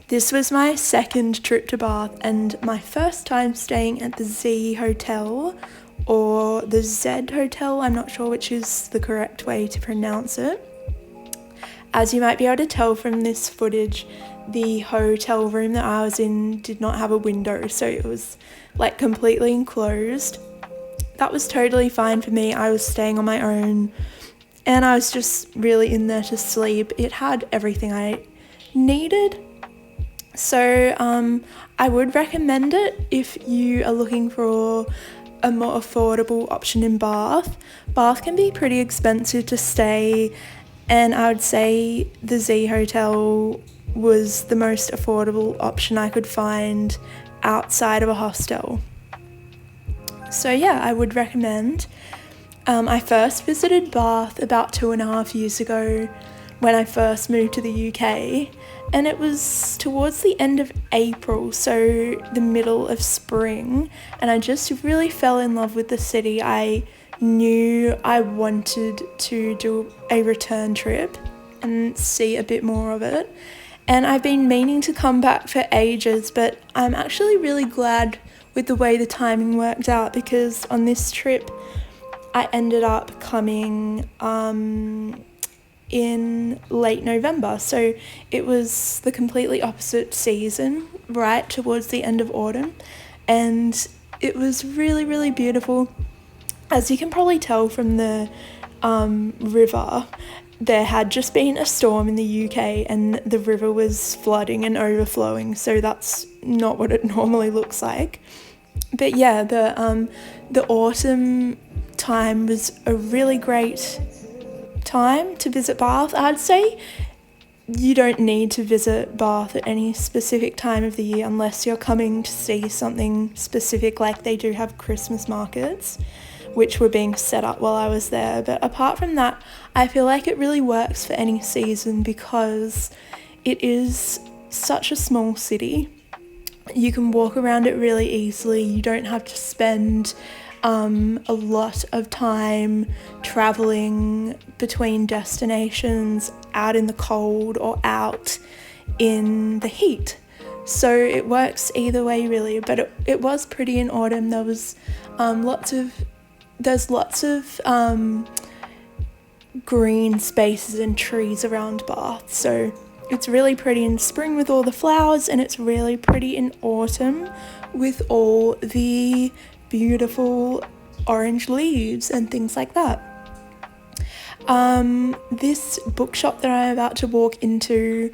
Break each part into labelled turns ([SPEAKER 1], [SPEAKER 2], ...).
[SPEAKER 1] This was my second trip to Bath and my first time staying at the Z Hotel or the Z Hotel, I'm not sure which is the correct way to pronounce it. As you might be able to tell from this footage, the hotel room that I was in did not have a window, so it was like completely enclosed. That was totally fine for me. I was staying on my own and I was just really in there to sleep. It had everything I needed. So I would recommend it if you are looking for a more affordable option in Bath. Bath can be pretty expensive to stay, and I would say the Z Hotel was the most affordable option I could find outside of a hostel. So yeah, I would recommend. I first visited Bath about 2.5 years ago when I first moved to the UK, and it was towards the end of April, so the middle of spring, and I just really fell in love with the city. I knew I wanted to do a return trip and see a bit more of it, and I've been meaning to come back for ages, but I'm actually really glad with the way the timing worked out, because on this trip I ended up coming in late November, so it was the completely opposite season, right towards the end of autumn, and it was really, really beautiful. As you can probably tell from the river, there had just been a storm in the UK and the river was flooding and overflowing, so that's not what it normally looks like. But yeah, the autumn time was a really great time to visit Bath. I'd say you don't need to visit Bath at any specific time of the year unless you're coming to see something specific, like they do have Christmas markets which were being set up while I was there. But apart from that, I feel like it really works for any season because it is such a small city. You can walk around it really easily. You don't have to spend a lot of time traveling between destinations out in the cold or out in the heat. So it works either way really, but it was pretty in autumn. There was lots of green spaces and trees around Bath, so it's really pretty in spring with all the flowers, and it's really pretty in autumn with all the beautiful orange leaves and things like that. This bookshop that I'm about to walk into,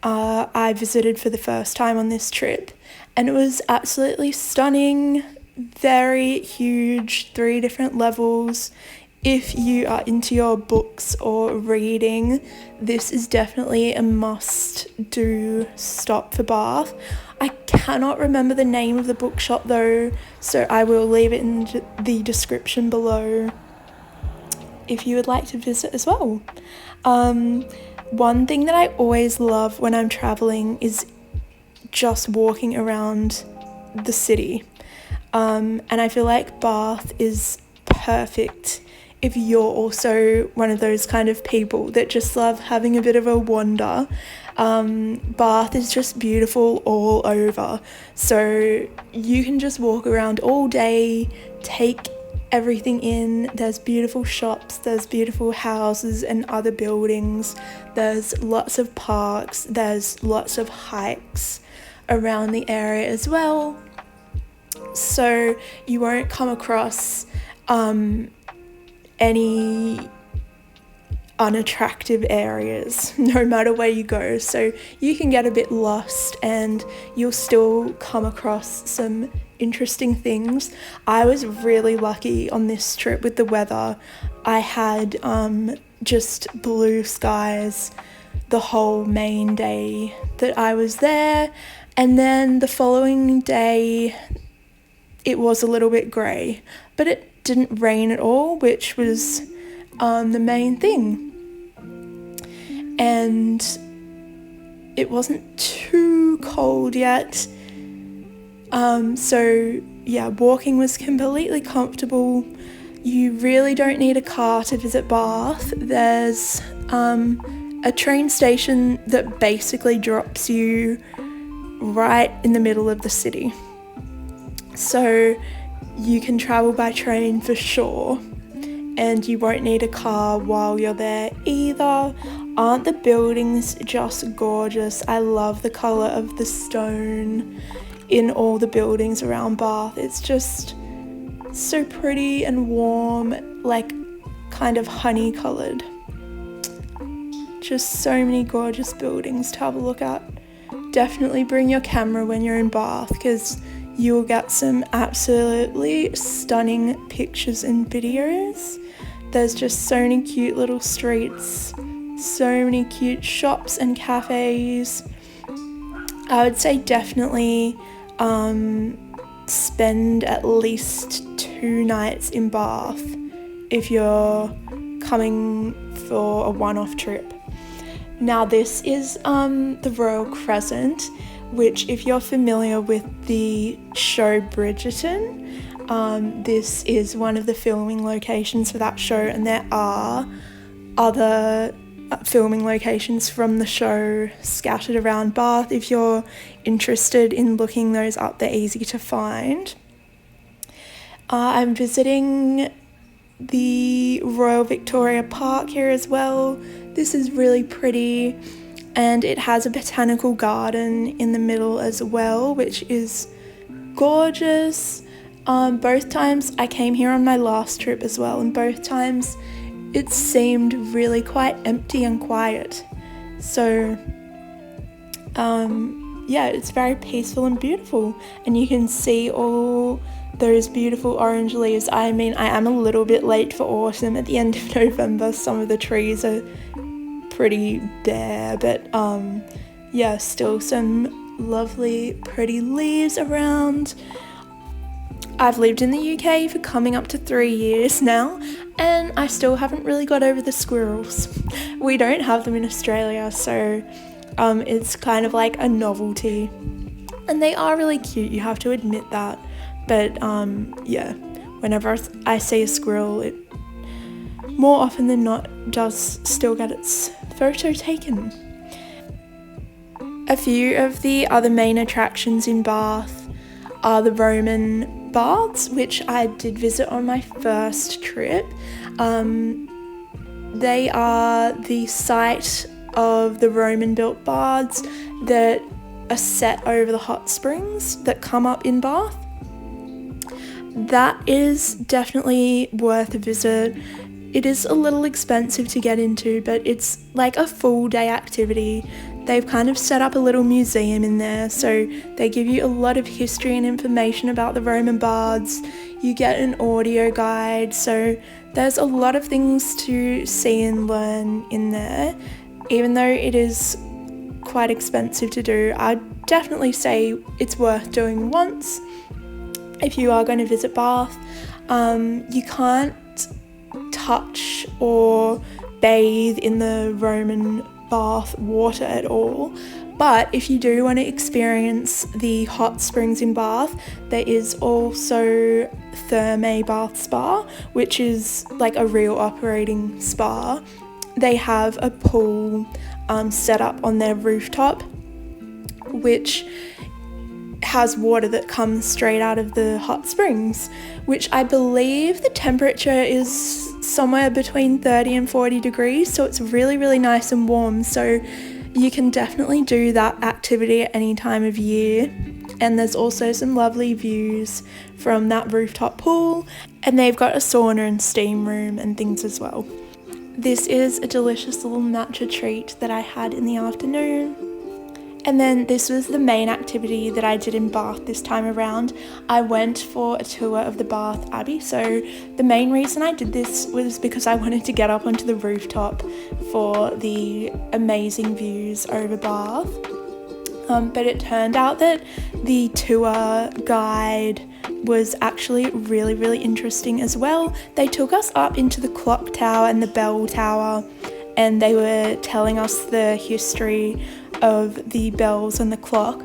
[SPEAKER 1] I visited for the first time on this trip, and it was absolutely stunning, very huge, 3 different levels. If you are into your books or reading, this is definitely a must-do stop for Bath. I cannot remember the name of the bookshop though, so I will leave it in the description below if you would like to visit as well. One thing that I always love when I'm traveling is just walking around the city. And I feel like Bath is perfect if you're also one of those kind of people that just love having a bit of a wander. Bath is just beautiful all over, so you can just walk around all day, take everything in. There's beautiful shops, there's beautiful houses and other buildings, there's lots of parks, there's lots of hikes around the area as well, so you won't come across any unattractive areas no matter where you go, so you can get a bit lost and you'll still come across some interesting things. I was really lucky on this trip with the weather. I had just blue skies the whole main day that I was there, and then the following day it was a little bit grey, but it didn't rain at all, which was the main thing. And it wasn't too cold yet. So yeah, walking was completely comfortable. You really don't need a car to visit Bath. There's a train station that basically drops you right in the middle of the city. So you can travel by train for sure, and you won't need a car while you're there either. Aren't the buildings just gorgeous? I love the colour of the stone in all the buildings around Bath. It's just so pretty and warm, like kind of honey coloured. Just so many gorgeous buildings to have a look at. Definitely bring your camera when you're in Bath, because you will get some absolutely stunning pictures and videos. There's just so many cute little streets, so many cute shops and cafes. I would say definitely spend at least 2 nights in Bath if you're coming for a one-off trip. Now this is the Royal Crescent, which, if you're familiar with the show Bridgerton, this is one of the filming locations for that show, and there are other filming locations from the show scattered around Bath. If you're interested in looking those up, they're easy to find. I'm visiting the Royal Victoria Park here as well. This is really pretty, and it has a botanical garden in the middle as well, which is gorgeous. Both times I came here on my last trip as well, and both times it seemed really quite empty and quiet. So yeah, it's very peaceful and beautiful, and you can see all those beautiful orange leaves. I mean, I am a little bit late for autumn. At the end of November, some of the trees are pretty bare, but yeah, still some lovely pretty leaves around. I've lived in the UK for coming up to 3 years now, and I still haven't really got over the squirrels. We don't have them in Australia, so it's kind of like a novelty, and they are really cute, you have to admit that. But yeah, whenever I see a squirrel, it more often than not does still get its photo taken. A few of the other main attractions in Bath are the Roman baths, which I did visit on my first trip. They are the site of the Roman built baths that are set over the hot springs that come up in Bath. That is definitely worth a visit. It is a little expensive to get into, but it's like a full day activity. They've kind of set up a little museum in there, so they give you a lot of history and information about the Roman baths. You get an audio guide, so there's a lot of things to see and learn in there. Even though it is quite expensive to do, I'd definitely say it's worth doing once if you are going to visit Bath. You can't touch or bathe in the Roman bath water at all, but if you do want to experience the hot springs in Bath, there is also Thermae Bath Spa, which is like a real operating spa. They have a pool set up on their rooftop, which has water that comes straight out of the hot springs, which I believe the temperature is somewhere between 30 and 40 degrees, so it's really, really nice and warm. So you can definitely do that activity at any time of year. And there's also some lovely views from that rooftop pool, and they've got a sauna and steam room and things as well. This is a delicious little matcha treat that I had in the afternoon. And then this was the main activity that I did in Bath this time around. I went for a tour of the Bath Abbey. So the main reason I did this was because I wanted to get up onto the rooftop for the amazing views over Bath. But it turned out that the tour guide was actually really, really interesting as well. They took us up into the clock tower and the bell tower, and they were telling us the history of the bells and the clock,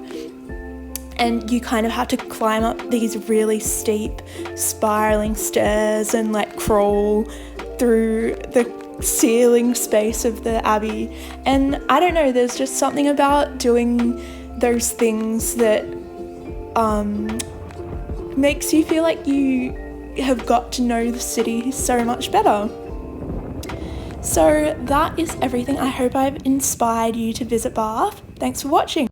[SPEAKER 1] and you kind of had to climb up these really steep spiraling stairs and like crawl through the ceiling space of the abbey. And I don't know, there's just something about doing those things that makes you feel like you have got to know the city so much better. So that is everything. I hope I've inspired you to visit Bath. Thanks for watching.